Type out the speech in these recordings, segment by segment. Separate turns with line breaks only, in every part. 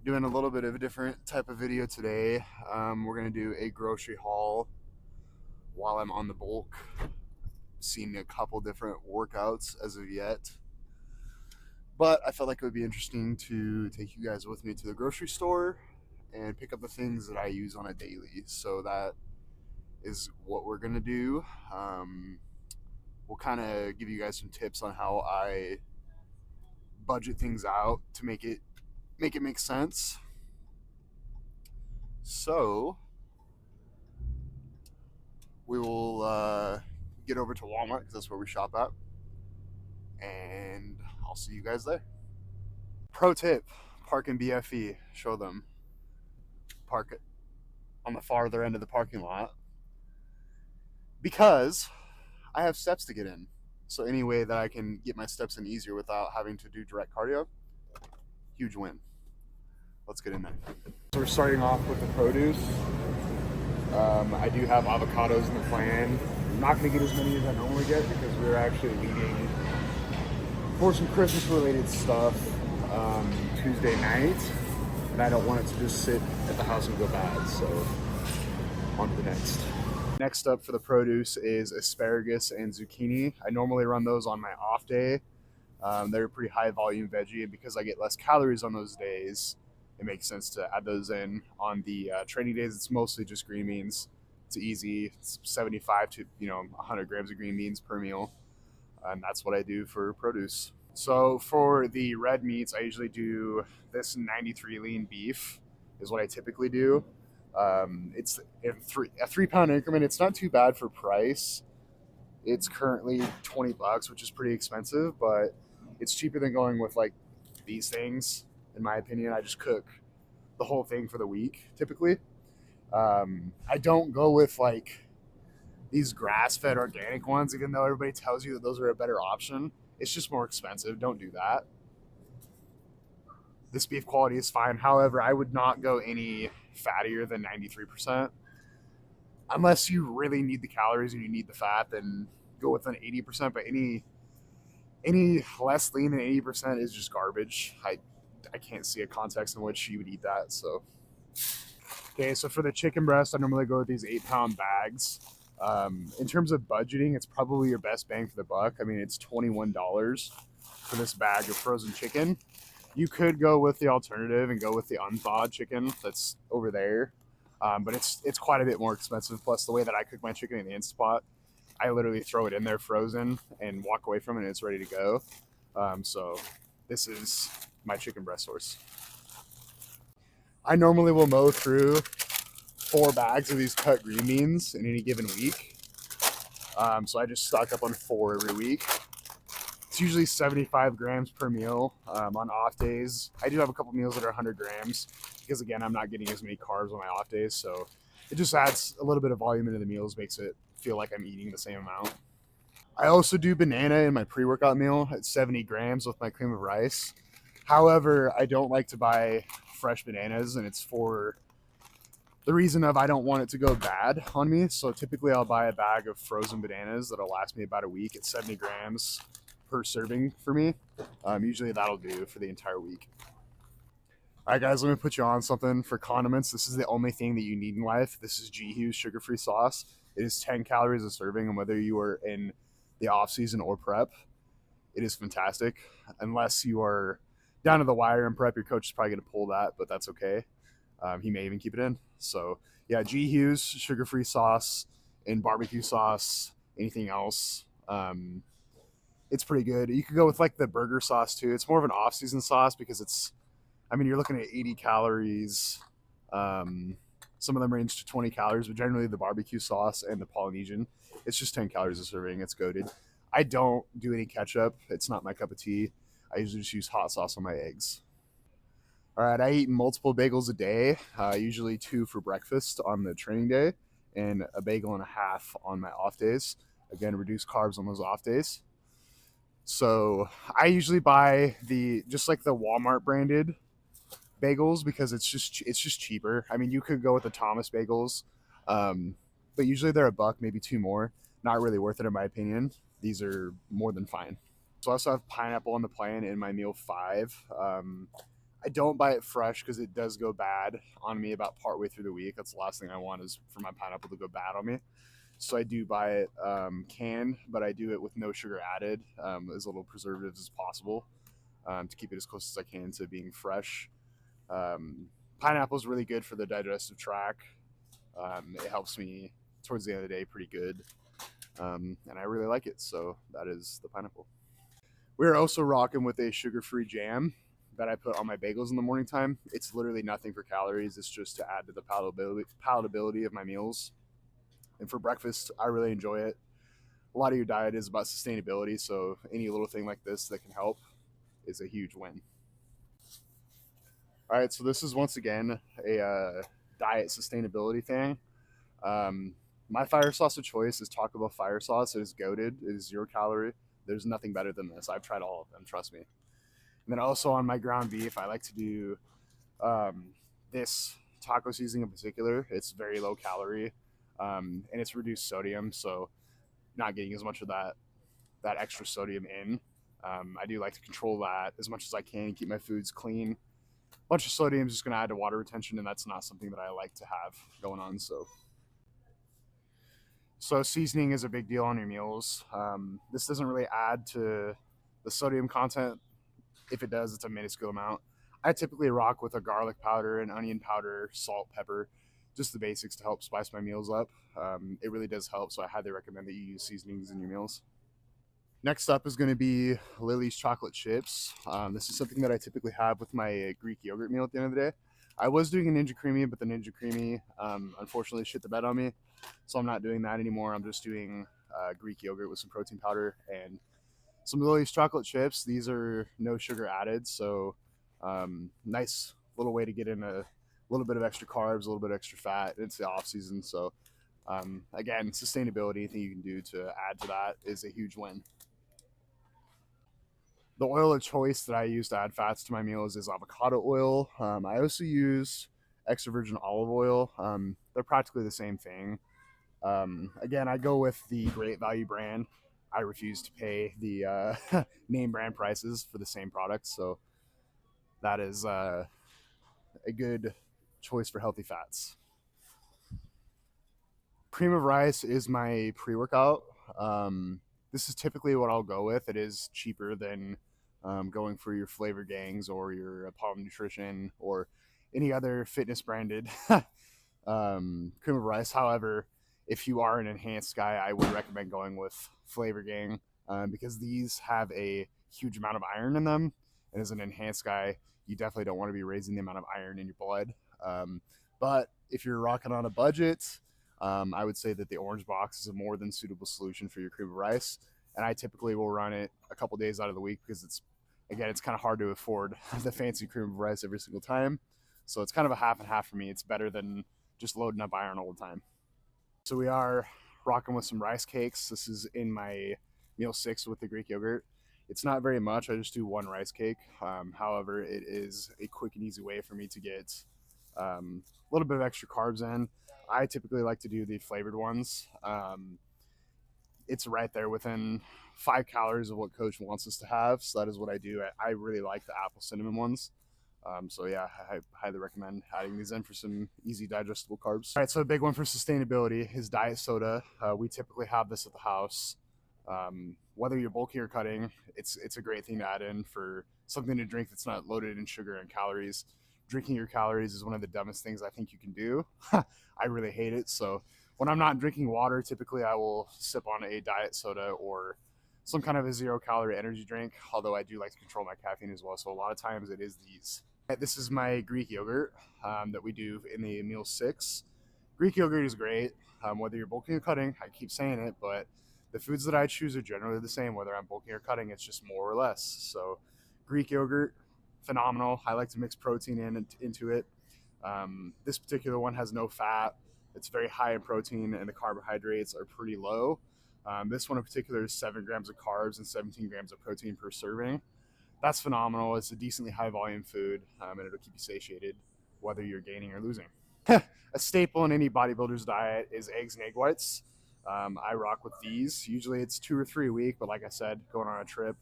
Doing a little bit of a different type of video today. We're gonna do a grocery haul while I'm on the bulk. Seen a couple different workouts as of yet, but I felt like it would be interesting to take you guys with me to the grocery store and pick up the things that I use on a daily. So that is what we're gonna do. We'll kind of give you guys some tips on how I budget things out to make sense. So we will get over to Walmart because that's where we shop at, and I'll see you guys there. Pro tip: park in BFE. Show them park it on the farther end of the parking lot because I have steps to get in. So any way that I can get my steps in easier without having to do direct cardio, huge win. Let's get in there. So we're starting off with the produce. I do have avocados in the plan. I'm not going to get as many as I normally get because we're actually leaving for some Christmas related stuff Tuesday night, and I don't want it to just sit at the house and go bad. So on to the next. Next up for the produce is asparagus and zucchini. I normally run those on my off day. They're a pretty high volume veggie, and because I get less calories on those days, it makes sense to add those in. On the training days, it's mostly just green beans. It's easy. It's 75 to 100 grams of green beans per meal, and that's what I do for produce. So for the red meats, I usually do this 93 lean beef is what I typically do. It's a 3 pound increment. It's not too bad for price. It's currently $20, which is pretty expensive, but it's cheaper than going with like these things. In my opinion, I just cook the whole thing for the week typically. I don't go with like these grass-fed organic ones, even though everybody tells you that those are a better option. It's just more expensive. Don't do that. This beef quality is fine. However, I would not go any fattier than 93%. Unless you really need the calories and you need the fat, then go with an 80%. But any less lean than 80% is just garbage. I can't see a context in which you would eat that. So, okay, so for the chicken breast, I normally go with these 8-pound bags. In terms of budgeting, it's probably your best bang for the buck. I mean, it's $21 for this bag of frozen chicken. You could go with the alternative and go with the unthawed chicken that's over there, but it's quite a bit more expensive. Plus, the way that I cook my chicken in the Instant Pot, I literally throw it in there frozen and walk away from it, and it's ready to go. So this is my chicken breast source. I normally will mow through 4 bags of these cut green beans in any given week. So I just stock up on 4 every week. It's usually 75 grams per meal on off days. I do have a couple meals that are 100 grams because, again, I'm not getting as many carbs on my off days. So it just adds a little bit of volume into the meals, makes it feel like I'm eating the same amount. I also do banana in my pre-workout meal at 70 grams with my cream of rice. However, I don't like to buy fresh bananas, and it's for the reason of I don't want it to go bad on me. So typically I'll buy a bag of frozen bananas that'll last me about a week at 70 grams per serving for me. Usually that'll do for the entire week. All right, guys, let me put you on something for condiments. This is the only thing that you need in life. This is G Hughes sugar-free sauce. It is 10 calories a serving, and whether you are in the off season or prep, it is fantastic. Unless you are down to the wire in prep, your coach is probably going to pull that, but that's okay. He may even keep it in. So yeah, G Hughes sugar-free sauce and barbecue sauce, anything else. It's pretty good. You could go with like the burger sauce too. It's more of an off-season sauce because you're looking at 80 calories. Some of them range to 20 calories, but generally the barbecue sauce and the Polynesian, it's just 10 calories a serving. It's goated. I don't do any ketchup. It's not my cup of tea. I usually just use hot sauce on my eggs. All right, I eat multiple bagels a day, usually 2 for breakfast on the training day and a bagel and a half on my off days. Again, reduce carbs on those off days. So I usually buy just like the Walmart branded bagels because it's just cheaper. I mean, you could go with the Thomas bagels, but usually they're $1, maybe 2 more. Not really worth it in my opinion. These are more than fine. So I also have pineapple on the plan in my meal 5. I don't buy it fresh because it does go bad on me about partway through the week. That's the last thing I want is for my pineapple to go bad on me. So I do buy it canned, but I do it with no sugar added, as little preservatives as possible, to keep it as close as I can to being fresh. Um, Pineapple is really good for the digestive tract. It helps me towards the end of the day pretty good, and I really like it. So that is the pineapple. We're also rocking with a sugar-free jam that I put on my bagels in the morning time. It's literally nothing for calories. It's just to add to the palatability of my meals. And for breakfast, I really enjoy it. A lot of your diet is about sustainability, so any little thing like this that can help is a huge win. All right, so this is once again a diet sustainability thing. Um, my fire sauce of choice is Taco Bell fire sauce. It is goated. It is 0 calorie. There's nothing better than this. I've tried all of them. Trust me. And then also on my ground beef, I like to do um, this taco seasoning in particular. It's very low calorie, and it's reduced sodium, so not getting as much of that extra sodium in. I do like to control that as much as I can, keep my foods clean. A bunch of sodium is just going to add to water retention, and that's not something that I like to have going on. So seasoning is a big deal on your meals. This doesn't really add to the sodium content. If it does, it's a minuscule amount. I typically rock with a garlic powder, an onion powder, salt, pepper, just the basics to help spice my meals up. It really does help, so I highly recommend that you use seasonings in your meals. Next up is going to be Lily's chocolate chips. This is something that I typically have with my Greek yogurt meal at the end of the day. I was doing a Ninja Creamy, but the Ninja Creamy unfortunately shit the bed on me, so I'm not doing that anymore. I'm just doing Greek yogurt with some protein powder and some Lily's chocolate chips. These are no sugar added, so nice little way to get in a little bit of extra carbs, a little bit of extra fat. It's the off season, so again, sustainability, anything you can do to add to that is a huge win. The oil of choice that I use to add fats to my meals is avocado oil. I also use extra virgin olive oil. They're practically the same thing. Again, I go with the Great Value brand. I refuse to pay the name brand prices for the same product, so that is a good choice for healthy fats. Cream of rice is my pre-workout. This is typically what I'll go with. It is cheaper than going for your Flavor Gangs or your Palm Nutrition or any other fitness branded cream of rice. However, if you are an enhanced guy, I would recommend going with Flavor Gang because these have a huge amount of iron in them. And as an enhanced guy, you definitely don't want to be raising the amount of iron in your blood. But if you're rocking on a budget, I would say that the orange box is a more than suitable solution for your cream of rice. And I typically will run it a couple days out of the week because it's kind of hard to afford the fancy cream of rice every single time. So it's kind of a half and half for me. It's better than just loading up iron all the time. So we are rocking with some rice cakes. This is in my meal 6 with the Greek yogurt. It's not very much. I just do one rice cake. However, it is a quick and easy way for me to get a little bit of extra carbs in. I typically like to do the flavored ones. It's right there within 5 calories of what Coach wants us to have. So that is what I do. I really like the apple cinnamon ones. So yeah, I highly recommend adding these in for some easy digestible carbs. All right, so a big one for sustainability is diet soda. We typically have this at the house. Whether you're bulking or cutting, it's a great thing to add in for something to drink that's not loaded in sugar and calories. Drinking your calories is one of the dumbest things I think you can do. I really hate it. So when I'm not drinking water, typically I will sip on a diet soda or some kind of a 0 calorie energy drink, although I do like to control my caffeine as well. So a lot of times it is these. This is my Greek yogurt that we do in the meal 6. Greek yogurt is great, whether you're bulking or cutting. I keep saying it, but the foods that I choose are generally the same, whether I'm bulking or cutting. It's just more or less. So Greek yogurt, phenomenal. I like to mix protein into it. This particular one has no fat. It's very high in protein, and the carbohydrates are pretty low. This one in particular is 7 grams of carbs and 17 grams of protein per serving. That's phenomenal. It's a decently high volume food, and it'll keep you satiated whether you're gaining or losing. A staple in any bodybuilder's diet is eggs and egg whites. I rock with these. Usually it's 2 or 3 a week, but like I said, going on a trip,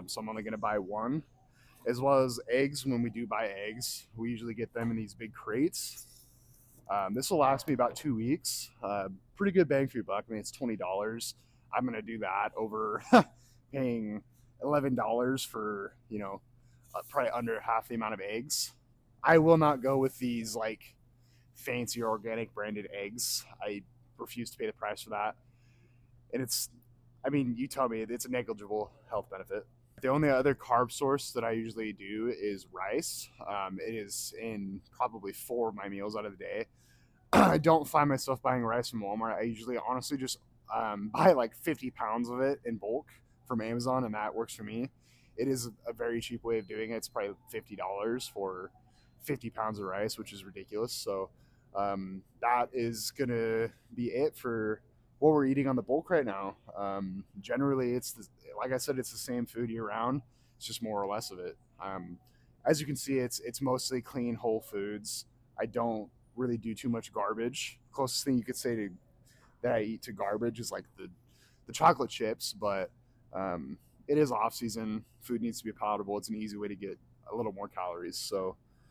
so I'm only going to buy one. as well as eggs. When we do buy eggs, we usually get them in these big crates. This will last me about 2 weeks. Pretty good bang for your buck. I mean, it's $20. I'm gonna do that over paying $11 for probably under half the amount of eggs. I will not go with these like fancy organic branded eggs. I refuse to pay the price for that. And I mean, you tell me, it's a negligible health benefit. The only other carb source that I usually do is rice. It is in probably 4 of my meals out of the day. I don't find myself buying rice from Walmart. I usually honestly just buy like 50 pounds of it in bulk from Amazon, and that works for me. It is a very cheap way of doing it. It's probably $50 for 50 pounds of rice, which is ridiculous. So that is going to be it for what we're eating on the bulk right now. Generally, like I said, it's the same food year round. It's just more or less of it. As you can see, it's mostly clean, whole foods. I don't really do too much garbage. Closest thing you could say to that I eat to garbage is like the chocolate chips, but it is off season. Food needs to be palatable. It's an easy way to get a little more calories. So